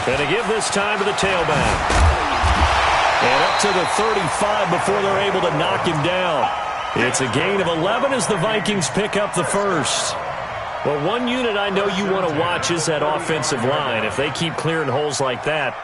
And to give this time to the tailback. And up to the 35 before they're able to knock him down. It's a gain of 11 as the Vikings pick up the first. Well, one unit I know you want to watch is that offensive line. If they keep clearing holes like that,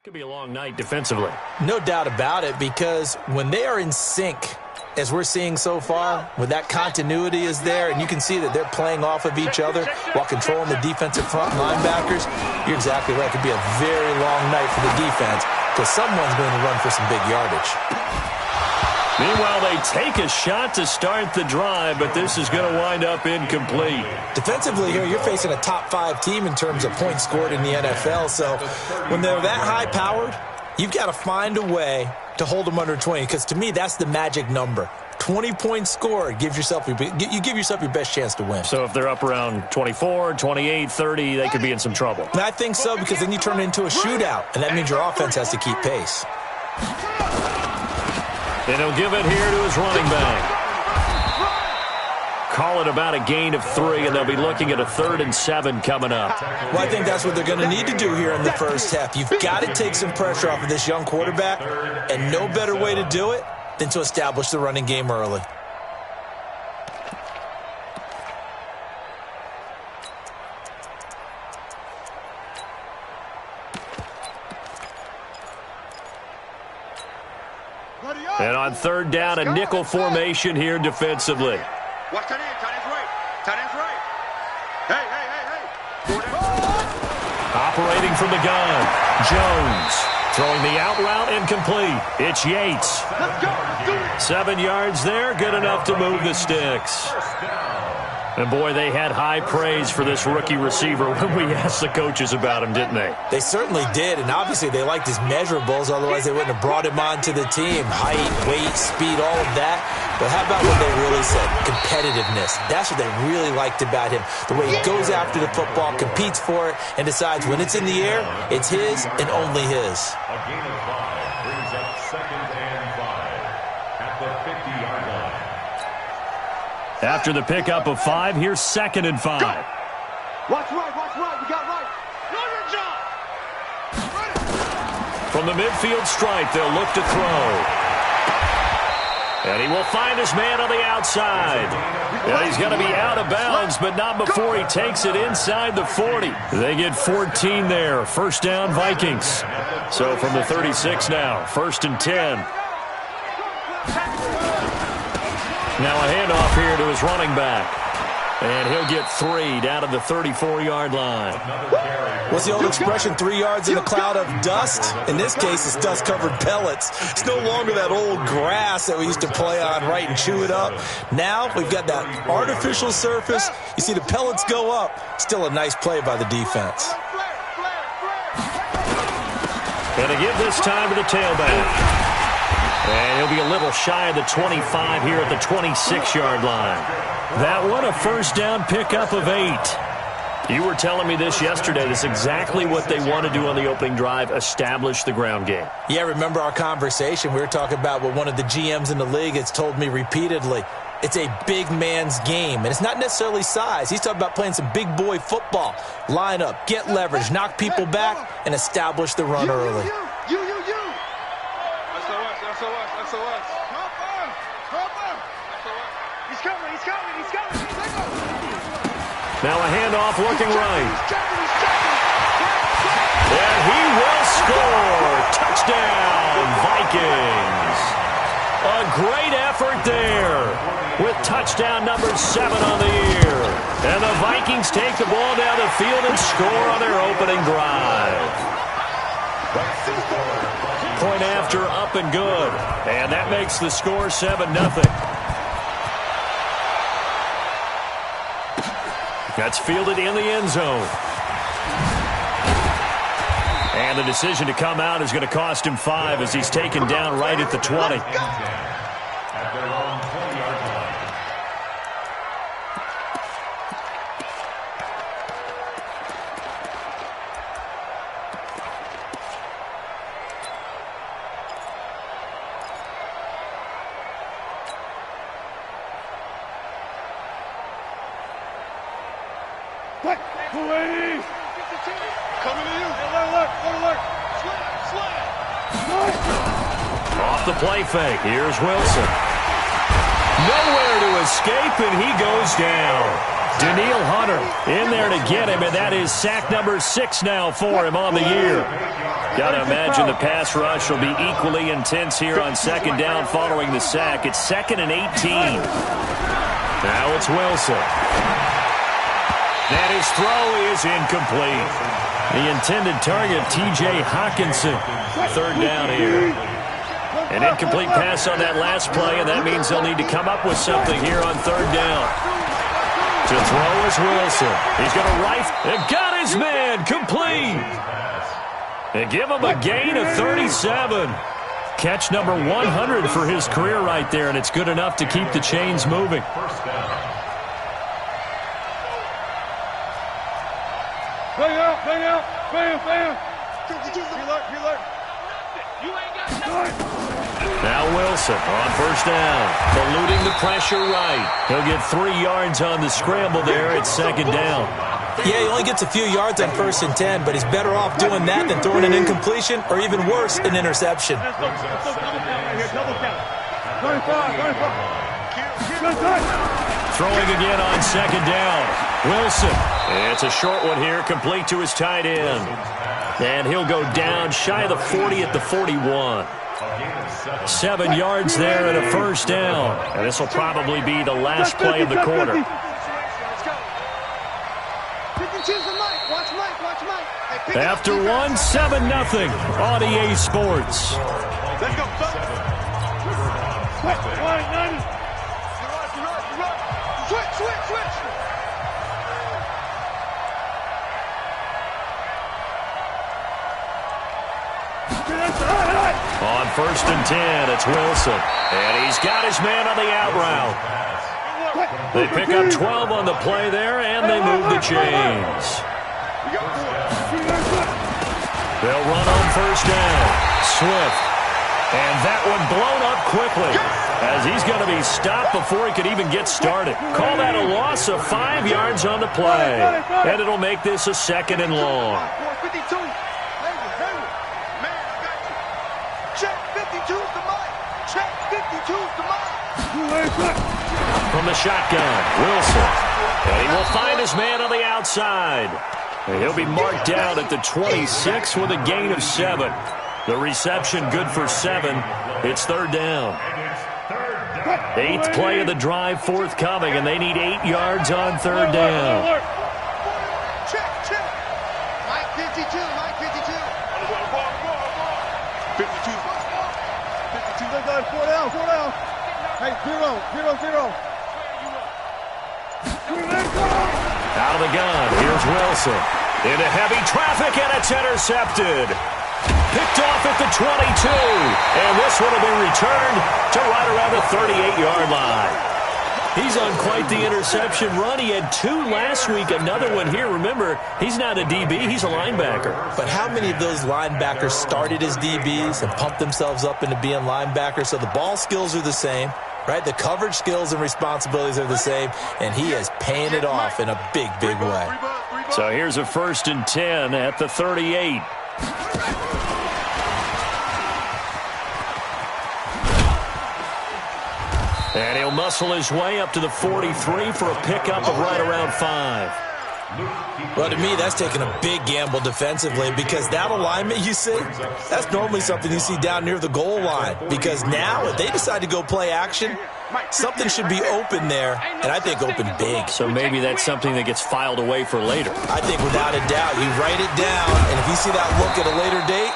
could be a long night defensively. No doubt about it, because when they are in sync, as we're seeing so far, when that continuity is there and you can see that they're playing off of each other while controlling the defensive front linebackers, you're exactly right. It could be a very long night for the defense because someone's going to run for some big yardage. Meanwhile, they take a shot to start the drive, but this is going to wind up incomplete. Defensively here, you're facing a top-5 team in terms of points scored in the NFL, so when they're that high-powered, you've got to find a way to hold them under 20, because to me, that's the magic number. 20 points scored, you give yourself your best chance to win. So if they're up around 24, 28, 30, they could be in some trouble. And I think so, because then you turn it into a shootout, and that means your offense has to keep pace. And he'll give it here to his running back. Call it about a gain of 3, and they'll be looking at a 3rd and 7 coming up. Well, I think that's what they're going to need to do here in the first half. You've got to take some pressure off of this young quarterback, and no better way to do it than to establish the running game early. And on 3rd down, a nickel formation here defensively. Watch tight end, tight end's right. Tight end's right. Hey. Operating from the gun, Jones. Throwing the out route incomplete. It's Yates. Let's go. Let's do it. 7 yards there, good enough to move the sticks. And, boy, they had high praise for this rookie receiver when we asked the coaches about him, didn't they? They certainly did, and obviously they liked his measurables, otherwise they wouldn't have brought him onto the team. Height, weight, speed, all of that. But how about what they really said? Competitiveness. That's what they really liked about him. The way he goes after the football, competes for it, and decides when it's in the air, it's his and only his. A gain of 5 brings up 2nd and 5 at the 50-yard line. After the pickup of 5, here's 2nd and 5. Watch right. We got right. Do your job. From the midfield stripe, they'll look to throw. And he will find his man on the outside. And he's going to be out of bounds, but not before he takes it inside the 40. They get 14 there. 1st down, Vikings. So from the 36 now, 1st and 10. Now a handoff here to his running back. And he'll get 3 down to the 34-yard line. What's the old expression, 3 yards in a cloud of dust? In this case, it's dust-covered pellets. It's no longer that old grass that we used to play on, right, and chew it up. Now we've got that artificial surface. You see the pellets go up. Still a nice play by the defense. And to give this time to the tailback. And he'll be a little shy of the 25 here at the 26-yard line. That one, a 1st down pickup of 8. You were telling me this yesterday. That's exactly what they want to do on the opening drive, establish the ground game. Yeah, remember our conversation? We were talking about what one of the GMs in the league has told me repeatedly. It's a big man's game, and it's not necessarily size. He's talking about playing some big boy football. Line up, get leverage, knock people back, and establish the run early. SOS. He's coming. Now a handoff looking right. And he will score. Touchdown, Vikings. A great effort there with touchdown number 7 on the year. And the Vikings take the ball down the field and score on their opening drive. point after up and good. And that makes the score 7-0. That's fielded in the end zone. And the decision to come out is going to cost him 5 as he's taken down right at the 20. At their own 20-yard line. Coming to you. Look. Off the play fake. Here's Wilson. Nowhere to escape, and he goes down. Daniil Hunter in there to get him, and that is sack number 6 now for him on the year. Got to imagine the pass rush will be equally intense here on second down following the sack. It's 2nd and 18. Now it's Wilson. And his throw is incomplete. The intended target, T.J. Hawkinson. 3rd down here. An incomplete pass on that last play, and that means they'll need to come up with something here on 3rd down. To throw is Wilson. He's going to and got his man complete. They give him a gain of 37. Catch number 100 for his career right there, and it's good enough to keep the chains moving. Bang out. Bam. Reload. You ain't got nothing. Now Wilson on 1st down. Eluding the pressure right. He'll get 3 yards on the scramble there. It's 2nd down. Yeah, he only gets a few yards on 1st and 10, but he's better off doing that than throwing an incompletion or even worse, an interception. Double count. 25. Throwing again on 2nd down. Wilson. It's a short one here, complete to his tight end. And he'll go down shy of the 40 at the 41. 7 yards there and a 1st down. And this will probably be the last play of the quarter. After 1, 7-0 on EA Sports. Let's go. Switch. On 1st and 10, it's Wilson. And he's got his man on the out route. They pick up 12 on the play there, and they move the chains. They'll run on 1st down. Swift. And that one blown up quickly as he's going to be stopped before he could even get started. Call that a loss of 5 yards on the play. And it'll make this a 2nd and long. 52. Check 52's the mic. Check 52's the mic. From the shotgun, Wilson. And he will find his man on the outside. And he'll be marked down at the 26 with a gain of 7. The reception good for 7. It's 3rd down. 8th play of the drive forthcoming, and they need 8 yards on 3rd down. Check. Mike 52. 52. Let's go. 4 down. Hey, 0. Out of the gun, here's Wilson. Into heavy traffic, and it's intercepted. Picked off at the 22. And this one will be returned to right around the 38-yard line. He's on quite the interception run. He had 2 last week, another one here. Remember, he's not a DB, he's a linebacker. But how many of those linebackers started as DBs and pumped themselves up into being linebackers? So the ball skills are the same, right? The coverage skills and responsibilities are the same, and he is paying it off in a big way. So here's a 1st and 10 at the 38. And he'll muscle his way up to the 43 for a pickup of right around 5. Well, to me, that's taking a big gamble defensively because that alignment you see, that's normally something you see down near the goal line. Because now, if they decide to go play action, something should be open there, and I think open big. So maybe that's something that gets filed away for later. I think without a doubt, you write it down, and if you see that look at a later date,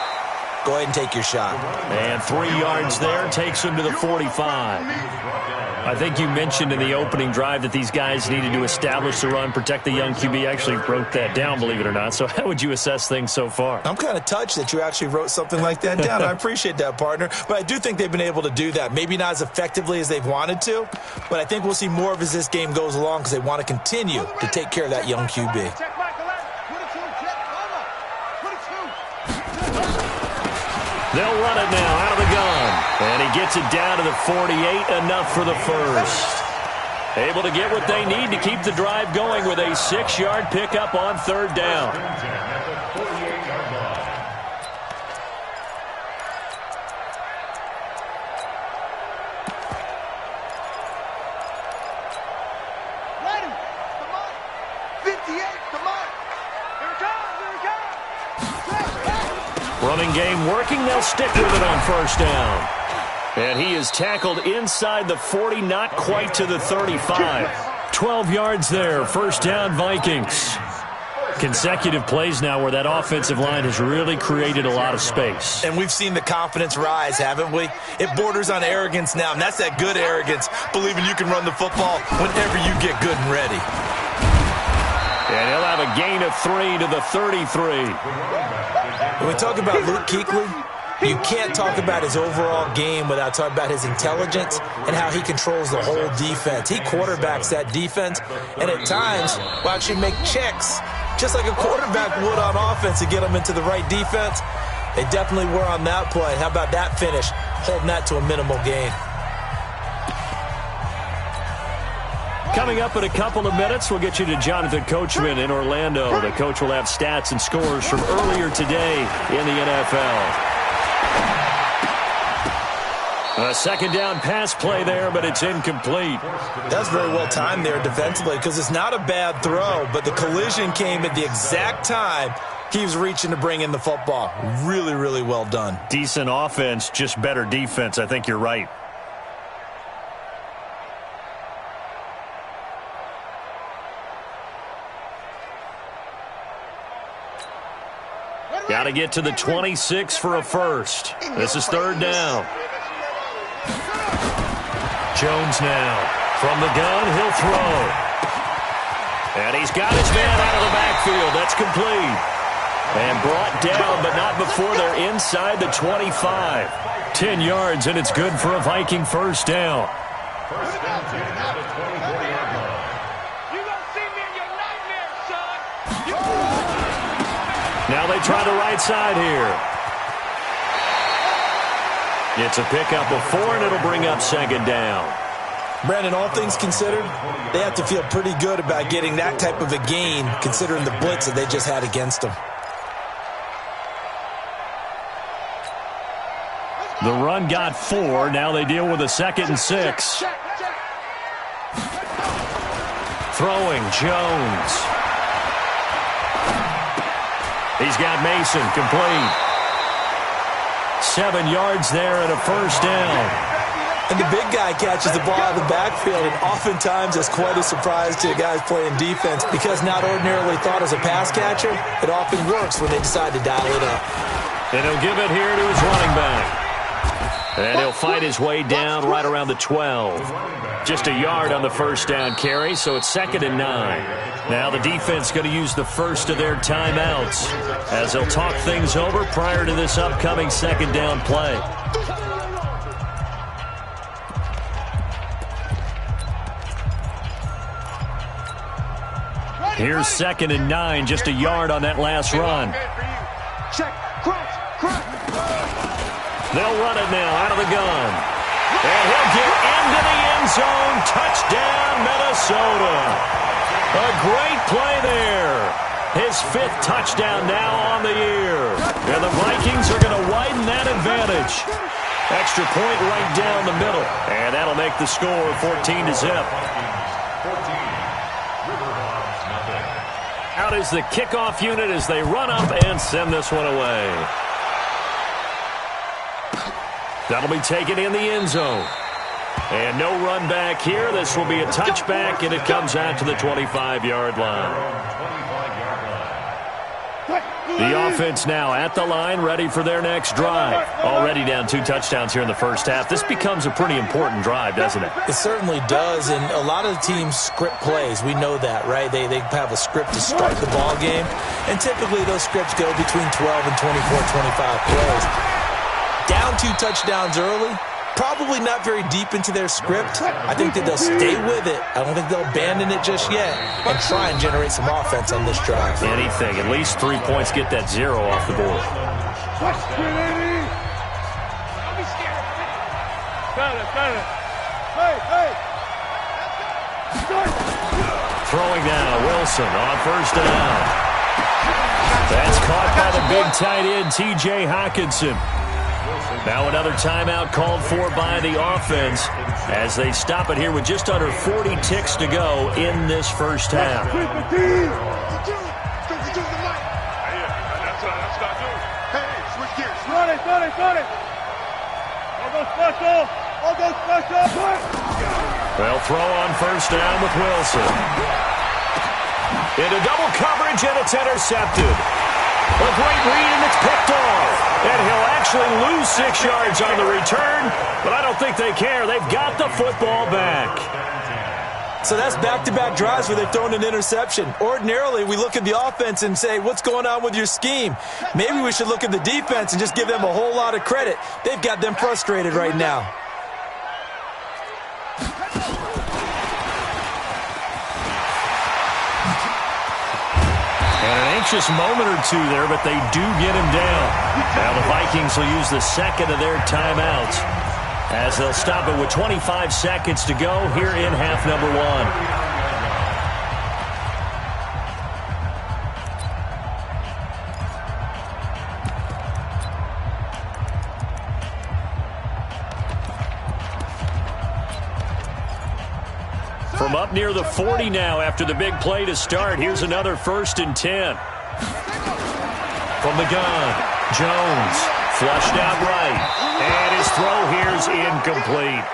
Go ahead and take your shot. And 3 yards there takes him to the 45. I think you mentioned in the opening drive that these guys needed to establish the run, protect the young QB. I actually wrote that down, believe it or not. So how would you assess things so far? I'm kind of touched that you actually wrote something like that down. I appreciate that, partner. But I do think they've been able to do that. Maybe not as effectively as they've wanted to, but I think we'll see more of as this game goes along because they want to continue to take care of that young QB. They'll run it now out of the gun. And he gets it down to the 48, enough for the first. Able to get what they need to keep the drive going with a 6-yard pickup on 3rd down. Running game working. They'll stick with it on 1st down. And he is tackled inside the 40, not quite to the 35. 12 yards there. 1st down, Vikings. Consecutive plays now where that offensive line has really created a lot of space. And we've seen the confidence rise, haven't we? It borders on arrogance now, and that's that good arrogance, believing you can run the football whenever you get good and ready. And he'll have a gain of 3 to the 33. When we talk about Luke Kuechly, you can't talk about his overall game without talking about his intelligence and how he controls the whole defense. He quarterbacks that defense, and at times will actually make checks, just like a quarterback would on offense to get them into the right defense. They definitely were on that play. How about that finish, holding that to a minimal gain? Coming up in a couple of minutes, we'll get you to Jonathan Coachman in Orlando. The coach will have stats and scores from earlier today in the NFL. A 2nd down pass play there, but it's incomplete. That's very well timed there defensively because it's not a bad throw, but the collision came at the exact time he was reaching to bring in the football. Really, really well done. Decent offense, just better defense. I think you're right. Got to get to the 26 for a first. This is 3rd down. Jones now. From the gun, he'll throw. And he's got his man out of the backfield. That's complete. And brought down, but not before they're inside the 25. 10 yards, and it's good for a Viking 1st down. First down at the 24-yard line. You gonna see me in your nightmares, son. Now they try the right side here. It's a pickup of 4, and it'll bring up 2nd down. Brandon, all things considered, they have to feel pretty good about getting that type of a gain, considering the blitz that they just had against them. The run got 4. Now they deal with a 2nd and 6. Throwing, Jones. He's got Mason, complete. 7 yards there and a 1st down. And the big guy catches the ball out of the backfield, and oftentimes it's quite a surprise to the guys playing defense because not ordinarily thought as a pass catcher, it often works when they decide to dial it up. And he'll give it here to his running back. And he'll fight his way down right around the 12. Just a yard on the 1st down carry, so it's 2nd and 9. Now the defense going to use the first of their timeouts as they'll talk things over prior to this upcoming 2nd down play. Here's 2nd and 9, just a yard on that last run. Check, cross. They'll run it now out of the gun. And he'll get into the end zone. Touchdown, Minnesota. A great play there. His 5th touchdown now on the year. And the Vikings are going to widen that advantage. Extra point right down the middle. And that'll make the score 14-0. Out is the kickoff unit as they run up and send this one away. That'll be taken in the end zone. And no run back here. This will be a touchback, and it comes out to the 25-yard line. The offense now at the line, ready for their next drive. Already down 2 touchdowns here in the first half. This becomes a pretty important drive, doesn't it? It certainly does, and a lot of the teams script plays. We know that, right? They have a script to start the ball game, and typically those scripts go between 12 and 24, 25 plays. Down 2 touchdowns early, probably not very deep into their script. I think that they'll stay with it. I don't think they'll abandon it just yet and try and generate some offense on this drive. Anything. At least 3 points, get that 0 off the board. Throwing now, Wilson on first down. That's caught by the big tight end, T.J. Hockenson. Now another timeout called for by the offense as they stop it here with just under 40 ticks to go in this first half. Hey, switch gears. Run it. All go special. They'll throw on first down with Wilson. Into double coverage, and it's intercepted. A great read, and it's picked off. And he'll actually lose 6 yards on the return, but I don't think they care. They've got the football back. So that's back-to-back drives where they've thrown an interception. Ordinarily, we look at the offense and say, what's going on with your scheme? Maybe we should look at the defense and just give them a whole lot of credit. They've got them frustrated right now. Anxious moment or two there, but they do get him down. Now the Vikings will use the second of their timeouts as they'll stop it with 25 seconds to go here in half number 1. From up near the 40 now after the big play to start, here's another 1st and 10. From the gun, Jones flushed out right, and his throw here is incomplete.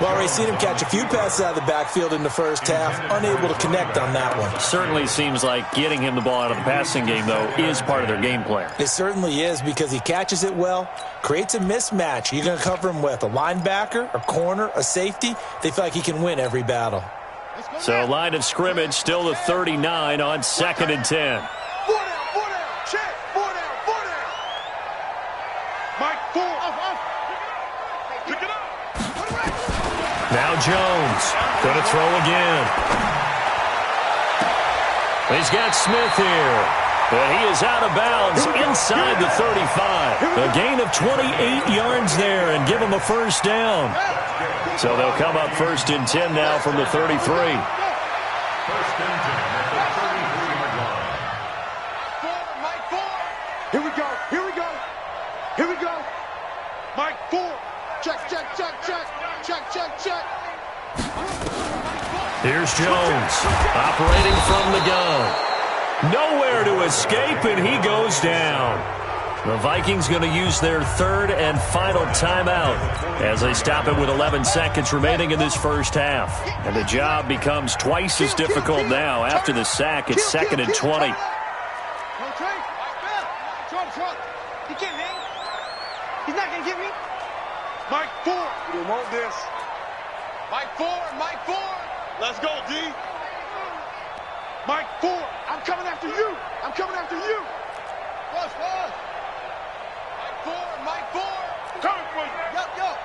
Well, already seen him catch a few passes out of the backfield in the first half, unable to connect on that one. Certainly seems like getting him the ball out of the passing game, though, is part of their game plan. It certainly is because he catches it well, creates a mismatch. You're going to cover him with a linebacker, a corner, a safety. They feel like he can win every battle. So line of scrimmage still the 39 on 2nd and 10. Now Jones going to throw again. He's got Smith here. But he is out of bounds inside the 35. A gain of 28 yards there and give him a first down. So they'll come up 1st and 10 now from the 33. 1st and 10 at the 33-yard line. Here we go. Mike 4. Check. Here's Jones operating from the gun. Nowhere to escape, and he goes down. The Vikings going to use their 3rd and final timeout as they stop it with 11 seconds remaining in this first half. And the job becomes twice as difficult now after the sack. It's 2nd and 20. He can't hang. He's not going to get me. Mike 4. You want this. Mike 4. Let's go, D. Mike 4. I'm coming after you. Push. Mike 4. Coming for you. Yup.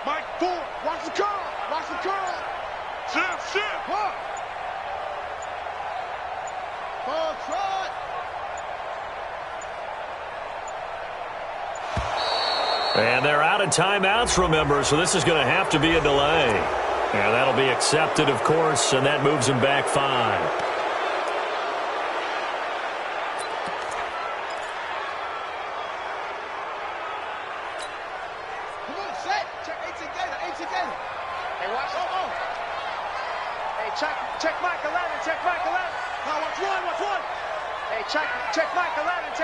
Mike 4. Watch the curl. Shift. Huh. Ball trot. And they're out of timeouts, remember, so this is going to have to be a delay. And that'll be accepted, of course, and that moves them back 5. Check Mike 11. Now watch one. Hey, check Mike 11. You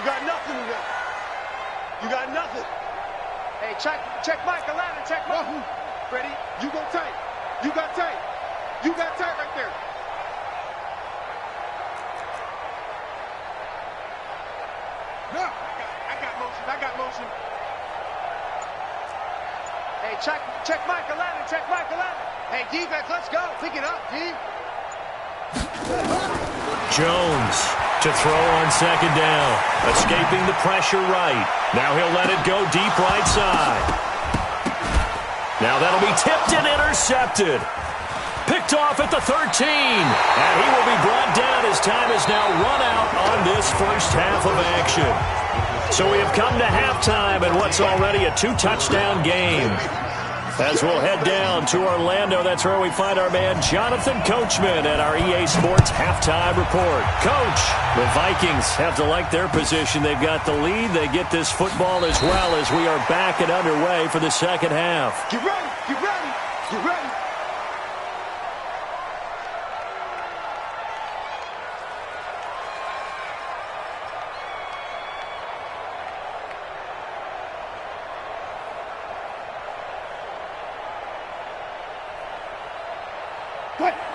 got nothing today. Hey, check Mike 11. Freddie, you go tight. You got tight right there. I got motion. Hey, check Mike 11. Check Mike 11. Hey, defense, let's go. Pick it up, D. Jones to throw on second down. Escaping the pressure right. Now he'll let it go deep right side. Now that'll be tipped and intercepted. Picked off at the 13. And he will be brought down as time is now run out on this first half of action. So we have come to halftime in what's already a 2-touchdown game. As we'll head down to Orlando, that's where we find our man Jonathan Coachman at our EA Sports Halftime Report. Coach, the Vikings have to like their position. They've got the lead. They get this football as well as we are back and underway for the second half. Get ready, get ready, get ready.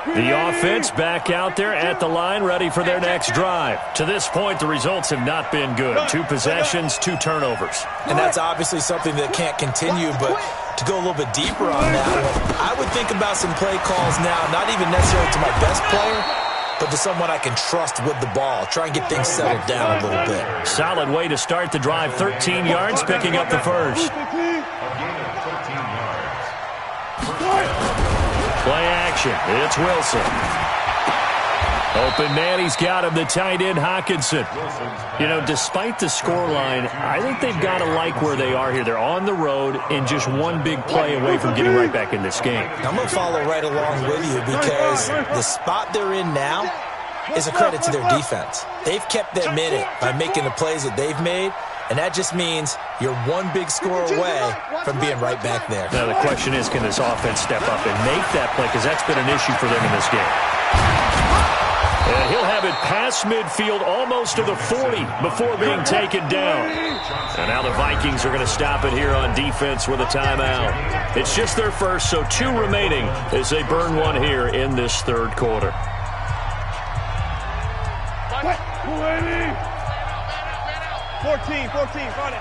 The offense back out there at the line, ready for their next drive. To this point, the results have not been good. 2 possessions, 2 turnovers. And that's obviously something that can't continue, but to go a little bit deeper on that, I would think about some play calls now, not even necessarily to my best player, but to someone I can trust with the ball. Try and get things settled down a little bit. Solid way to start the drive. 13 yards, picking up the first. Play action. It's Wilson. Open man, he's got him, the tight end, Hockenson. You know, despite the scoreline, I think they've got to like where they are here. They're on the road and just one big play away from getting right back in this game. I'm going to follow right along with you because the spot they're in now is a credit to their defense. They've kept them in it by making the plays that they've made, and that just means you're one big score away from being right back there. Now the question is, can this offense step up and make that play? Because that's been an issue for them in this game. And he'll have it past midfield almost to the 40 before being taken down. And now the Vikings are going to stop it here on defense with a timeout. It's just their first, so 2 remaining as they burn one here in this third quarter. 14, run it.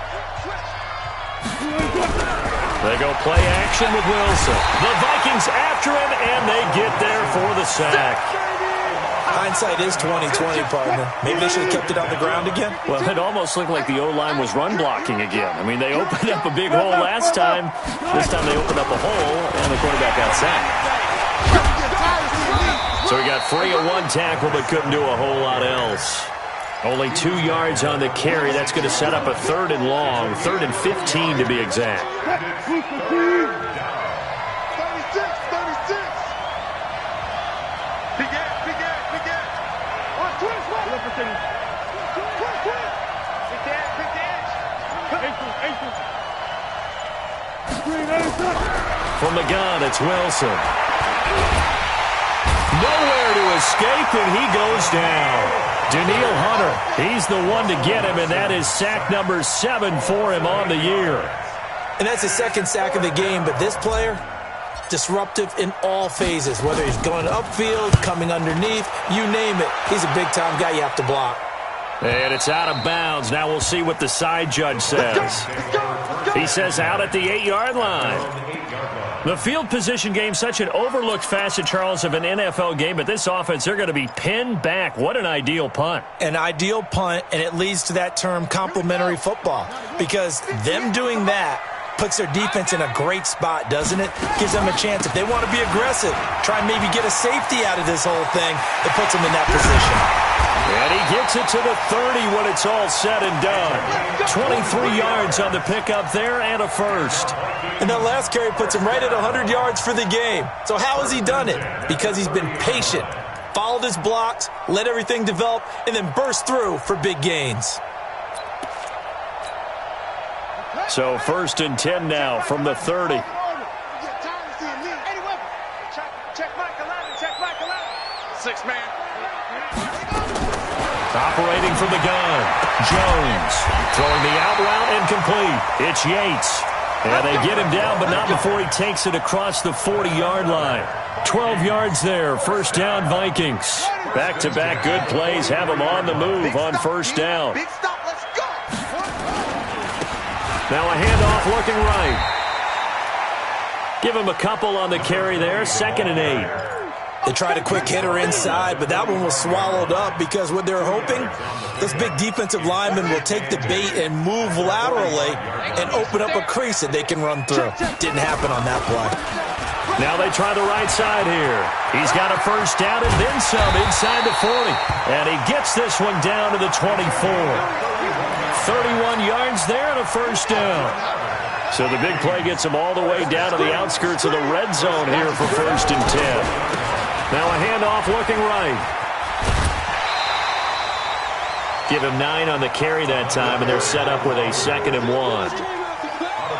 They go play action with Wilson. The Vikings after him, and they get there for the sack. Hindsight is 20/20, partner. Maybe they should have kept it on the ground again. Well, it almost looked like the O-line was run blocking again. I mean, they opened up a big hole last time. This time they opened up a hole, and the quarterback got sacked. So he got free of 1 tackle, but couldn't do a whole lot else. Only 2 yards on the carry. That's going to set up a 3rd and long, 3rd and 15 to be exact. 36. From the gun, it's Wilson. Nowhere to escape, and he goes down. Daniil Hunter, he's the one to get him, and that is sack number 7 for him on the year. And that's his 2nd sack of the game, but this player, disruptive in all phases, whether he's going upfield, coming underneath, you name it. He's a big-time guy you have to block. And it's out of bounds. Now we'll see what the side judge says. He says out at the 8-yard line. The field position game, such an overlooked facet, Charles, of an NFL game, but this offense, they're going to be pinned back. What an ideal punt. An ideal punt, and it leads to that term complementary football, because them doing that puts their defense in a great spot, doesn't it? Gives them a chance. If they want to be aggressive, try and maybe get a safety out of this whole thing, it puts them in that position. And he gets it to the 30 when it's all said and done. 23 yards on the pickup there and a first. And that last carry puts him right at 100 yards for the game. So how has he done it? Because he's been patient, followed his blocks, let everything develop, and then burst through for big gains. So 1st and 10 now from the 30. Check Mike 11, check Mike 11. 6-man. Operating from the gun, Jones throwing the out route incomplete. It's Yates. And they get him down, but not before he takes it across the 40-yard line. 12 yards there, 1st down Vikings. Back-to-back good plays have them on the move on 1st down. Big stop, let's go. Now a handoff looking right. Give him a couple on the carry there. 2nd and 8. They tried a quick hitter inside, but that one was swallowed up because what they're hoping, this big defensive lineman will take the bait and move laterally and open up a crease that they can run through. Didn't happen on that play. Now they try the right side here. He's got a first down and then some inside the 40. And he gets this one down to the 24. 31 yards there and a first down. So the big play gets him all the way down to the outskirts of the red zone here for 1st and 10. Now a handoff looking right. Give him 9 on the carry that time, and they're set up with a 2nd and 1.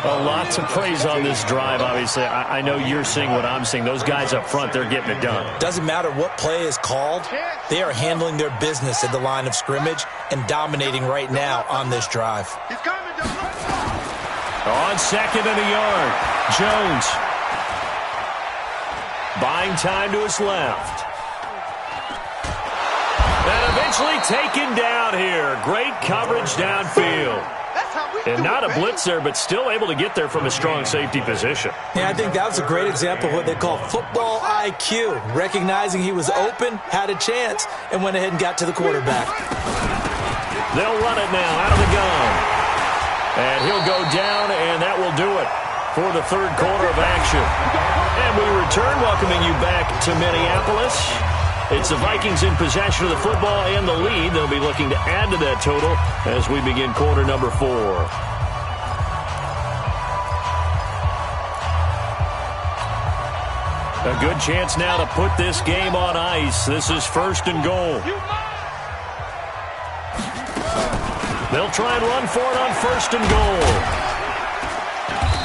A lot to praise on this drive, obviously. I know you're seeing what I'm seeing. Those guys up front, they're getting it done. Doesn't matter what play is called. They are handling their business at the line of scrimmage and dominating right now on this drive. On 2nd and a yard, Jones. Buying time to his left. And eventually taken down here. Great coverage downfield. And not a blitzer, but still able to get there from a strong safety position. Yeah, I think that was a great example of what they call football IQ. Recognizing he was open, had a chance, and went ahead and got to the quarterback. They'll run it now out of the gun. And he'll go down, and that will do it for the 3rd quarter of action. And we return, welcoming you back to Minneapolis. It's the Vikings in possession of the football and the lead. They'll be looking to add to that total as we begin quarter number 4. A good chance now to put this game on ice. This is 1st and goal. They'll try and run for it on 1st and goal.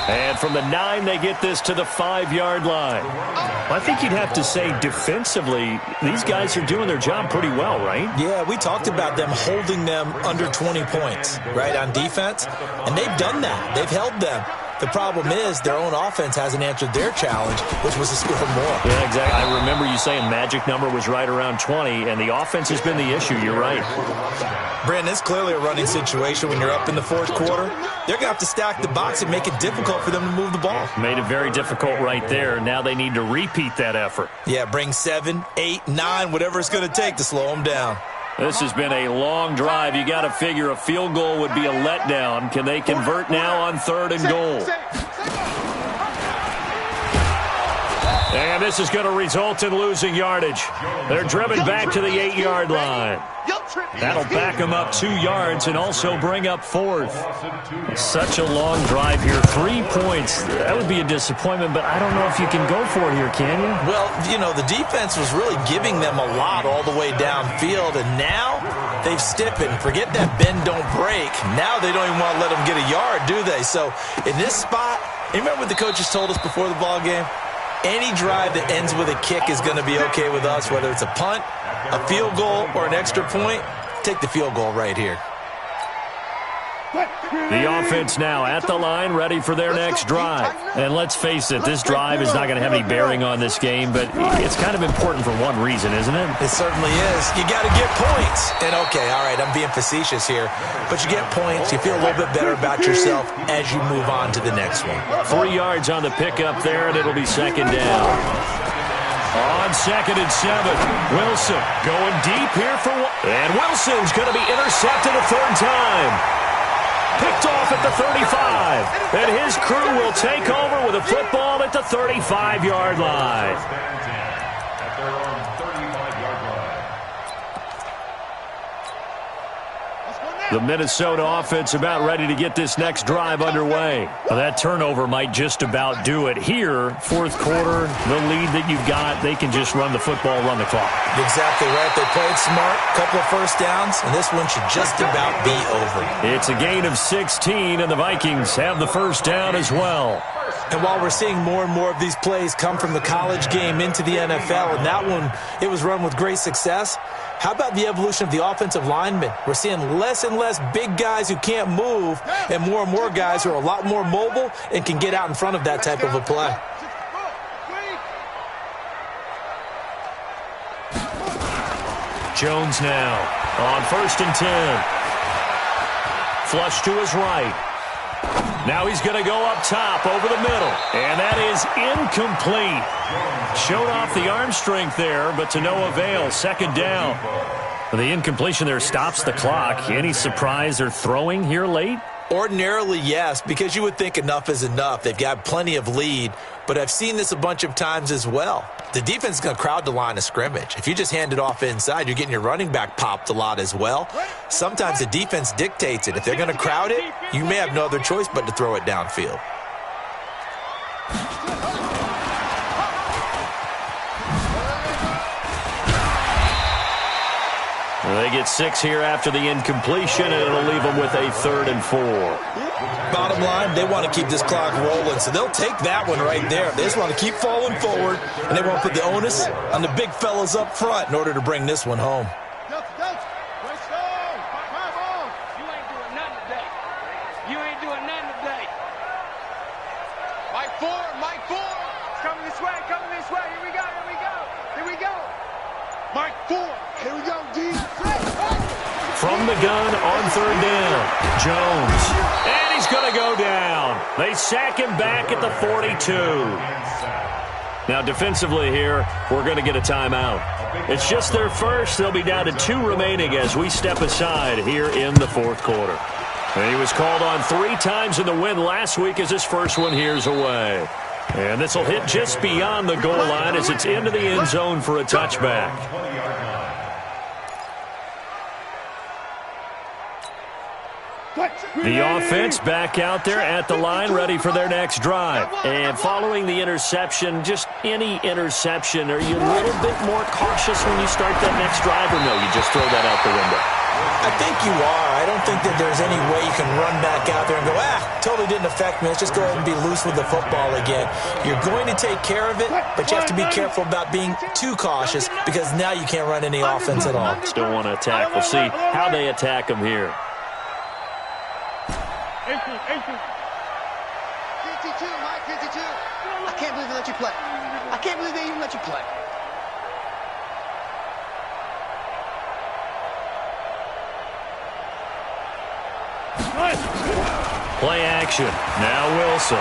And from the 9, they get this to the 5-yard line. I think you'd have to say defensively, these guys are doing their job pretty well, right? Yeah, we talked about them holding them under 20 points, right, on defense. And they've done that. They've held them. The problem is their own offense hasn't answered their challenge, which was to score more. Yeah, exactly. I remember you saying magic number was right around 20, and the offense has been the issue. You're right. Brandon, it's clearly a running situation when you're up in the 4th quarter. They're going to have to stack the box and make it difficult for them to move the ball. Made it very difficult right there. Now they need to repeat that effort. Yeah, bring 7, 8, 9, whatever it's going to take to slow them down. This has been a long drive. You got to figure a field goal would be a letdown. Can they convert now on 3rd and goal? And this is going to result in losing yardage. They're driven back to the 8-yard line. That'll back them up 2 yards and also bring up 4th. Such a long drive here. 3 points. That would be a disappointment, but I don't know if you can go for it here, can you? Well, you know, the defense was really giving them a lot all the way downfield, and now they've stiffened. Forget that bend, don't break. Now they don't even want to let them get a yard, do they? So in this spot, you remember what the coaches told us before the ball game? Any drive that ends with a kick is going to be okay with us, whether it's a punt, a field goal, or an extra point. Take the field goal right here. The offense now at the line, ready for their next drive. And let's face it, this drive is not going to have any bearing on this game, but it's kind of important for one reason, isn't it? It certainly is. You got to get points. And, okay, all right, I'm being facetious here, but you get points, you feel a little bit better about yourself as you move on to the next one. 3 yards on the pickup there, and it'll be 2nd down. On 2nd and 7, Wilson going deep here for one. And Wilson's going to be intercepted a 3rd time. Picked off at the 35. And his crew will take over with a football at the 35-yard line. At their own 35-yard line. The Minnesota offense about ready to get this next drive underway. Well, that turnover might just about do it. Here, 4th quarter, the lead that you've got, they can just run the football, run the clock. Exactly right. They played smart, couple of first downs, and this one should just about be over. It's a gain of 16, and the Vikings have the first down as well. And while we're seeing more and more of these plays come from the college game into the NFL, and that one, it was run with great success, how about the evolution of the offensive linemen? We're seeing less and less big guys who can't move and more guys who are a lot more mobile and can get out in front of that type of a play. Jones now on 1st and 10. Flush to his right. Now he's going to go up top over the middle. And that is incomplete. Showed off the arm strength there, but to no avail. Second down. The incompletion there stops the clock. Any surprise they're throwing here late? Ordinarily, yes, because you would think enough is enough. They've got plenty of lead, but I've seen this a bunch of times as well. The defense is going to crowd the line of scrimmage. If you just hand it off inside, you're getting your running back popped a lot as well. Sometimes the defense dictates it. If they're going to crowd it, you may have no other choice but to throw it downfield. They get 6 here after the incompletion, and it'll leave them with a 3rd and 4. Bottom line, they want to keep this clock rolling, so they'll take that one right there. They just want to keep falling forward, and they want to put the onus on the big fellas up front in order to bring this one home. You ain't doing nothing today. You ain't doing nothing today. Mike 4, Mike 4. It's coming this way, coming this way. Here we go, here we go, here we go. Mike 4, here we go, D. From the gun on 3rd down, Jones. And he's going to go down. They sack him back at the 42. Now defensively here, we're going to get a timeout. It's just their first. They'll be down to 2 remaining as we step aside here in the 4th quarter. And he was called on 3 times in the win last week as his first one here's away. And this will hit just beyond the goal line as it's into the end zone for a touchback. The offense back out there at the line, ready for their next drive. And following the interception, just any interception, are you a little bit more cautious when you start that next drive, or no, you just throw that out the window? I think you are. I don't think that there's any way you can run back out there and go, totally didn't affect me. Let's just go ahead and be loose with the football again. You're going to take care of it, but you have to be careful about being too cautious because now you can't run any offense at all. Still want to attack. We'll see how they attack them here. 52, Mike, 52. I can't believe they let you play. I can't believe they even let you play. Play action. Now Wilson.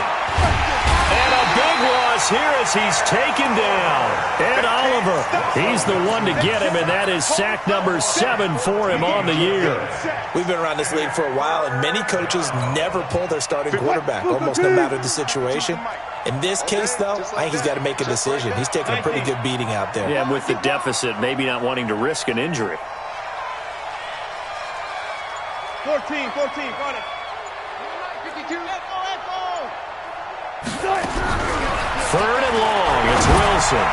And a big loss here as he's taken down. Ed Oliver, he's the one to get him, and that is sack number 7 for him on the year. We've been around this league for a while, and many coaches never pull their starting quarterback, almost no matter the situation. In this case, though, I think he's got to make a decision. He's taking a pretty good beating out there. Yeah, and with the deficit, maybe not wanting to risk an injury. 14, run it. 52, let's go. 3rd and long, it's Wilson.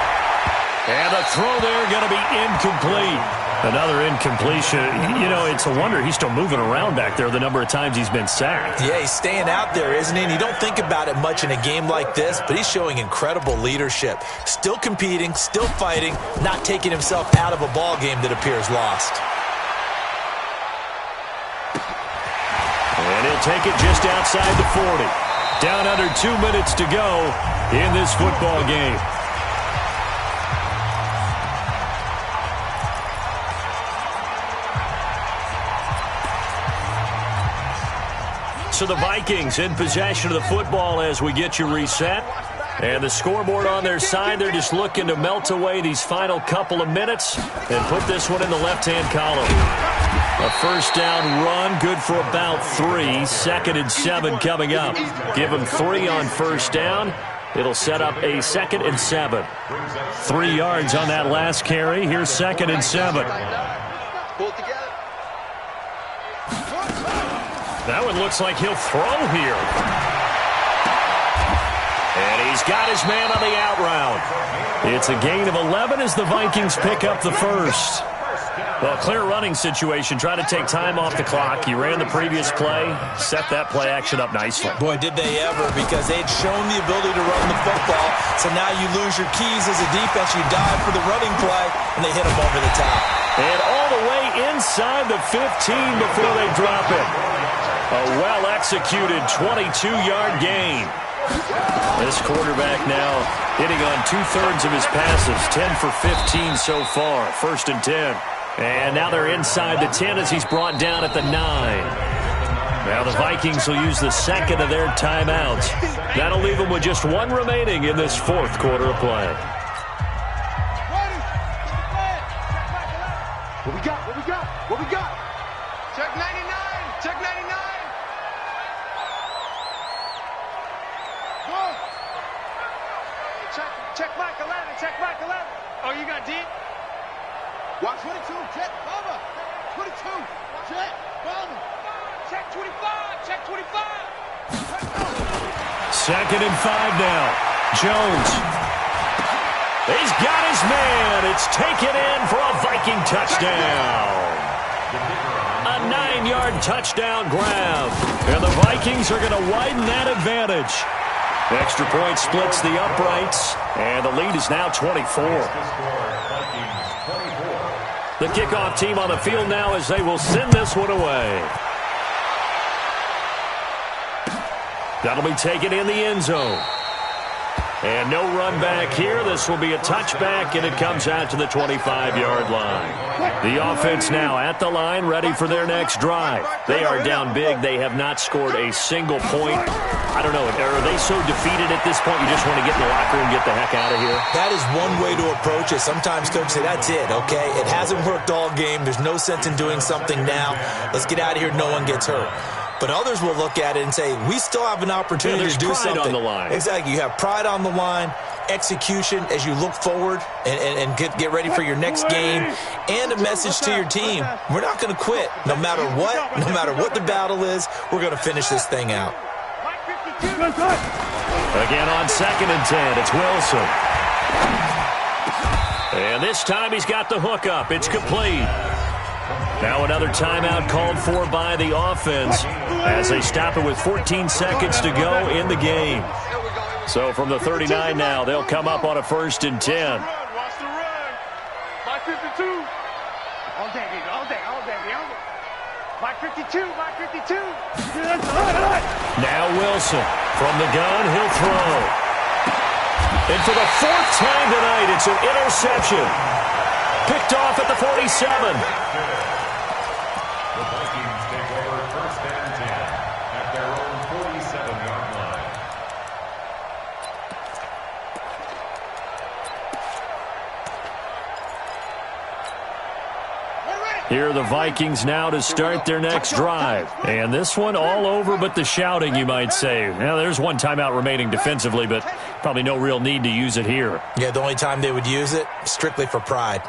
And the throw there going to be incomplete. Another incompletion. You know, it's a wonder he's still moving around back there the number of times he's been sacked. Yeah, he's staying out there, isn't he? And you don't think about it much in a game like this, but he's showing incredible leadership. Still competing, still fighting, not taking himself out of a ball game that appears lost. And he'll take it just outside the 40. Down under 2 minutes to go in this football game. So the Vikings in possession of the football as we get you reset. And the scoreboard on their side, they're just looking to melt away these final couple of minutes and put this one in the left-hand column. A first down run, good for about 3. 2nd and 7 coming up. Give them 3 on first down. It'll set up a 2nd and 7. 3 yards on that last carry. Here's 2nd and 7. That one looks like he'll throw here. And he's got his man on the out route. It's a gain of 11 as the Vikings pick up the first. Well, clear running situation. Try to take time off the clock. He ran the previous play, set that play action up nicely. Boy, did they ever, because they'd shown the ability to run the football. So now you lose your keys as a defense. You dive for the running play, and they hit him over the top. And all the way inside the 15 before they drop it. A well-executed 22-yard gain. This quarterback now hitting on 2/3 of his passes. 10 for 15 so far. 1st and 10. And now they're inside the 10 as he's brought down at the 9. Now the Vikings will use the second of their timeouts. That'll leave them with just one remaining in this fourth quarter of play. What we got? What we got? What we got? Check 99. Check 99. Go. Check Mike 11. Check Mike 11. Oh, you got D? Watch 22. Check Bubba. 22. Check Bubba. Check 25. Check 25. Second and 5 now. Jones. He's got his man. It's taken in for a Viking touchdown. A 9-yard touchdown grab. And the Vikings are going to widen that advantage. Extra point splits the uprights. And the lead is now 24. The kickoff team on the field now as they will send this one away. That'll be taken in the end zone. And no run back here. This will be a touchback, and it comes out to the 25-yard line. The offense now at the line, ready for their next drive. They are down big. They have not scored a single point. I don't know. Are they so defeated at this point you just want to get in the locker room and get the heck out of here? That is one way to approach it. Sometimes coaches say, that's it, okay? It hasn't worked all game. There's no sense in doing something now. Let's get out of here. No one gets hurt. But others will look at it and say, we still have an opportunity to do something. There's pride on the line. Exactly. You have pride on the line, execution as you look forward and get ready for your next game, and a message to your team. We're not going to quit. No matter what the battle is, we're going to finish this thing out. Again on second and 10, it's Wilson. And this time he's got the hook up. It's complete. Now another timeout called for by the offense as they stop it with 14 seconds to go in the game. So from the 39 now, they'll come up on a 1st and 10. Watch the run. Mike 52. All day, baby. All day. All day, baby. Mike 52. Mike 52. Now Wilson from the gun. He'll throw. And for the 4th time tonight, it's an interception. Picked off at the 47. The Vikings take over 1st and 10 at their own 47-yard line. Here are the Vikings now to start their next drive. And this one all over but the shouting, you might say. Now, there's one timeout remaining defensively, but probably no real need to use it here. Yeah, the only time they would use it, strictly for pride.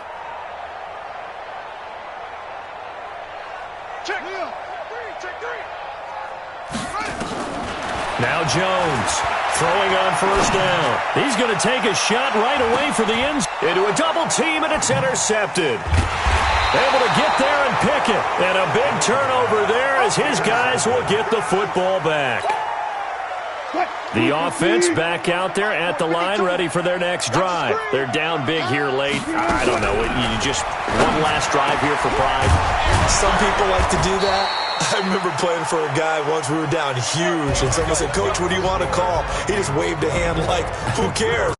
Now Jones throwing on 1st down. He's going to take a shot right away for the end zone. Into a double team, and it's intercepted. Able to get there and pick it. And a big turnover there as his guys will get the football back. The offense back out there at the line, ready for their next drive. They're down big here late. I don't know. You just one last drive here for pride. Some people like to do that. I remember playing for a guy once. We were down huge, and someone said, Coach, what do you want to call? He just waved a hand like, who cares?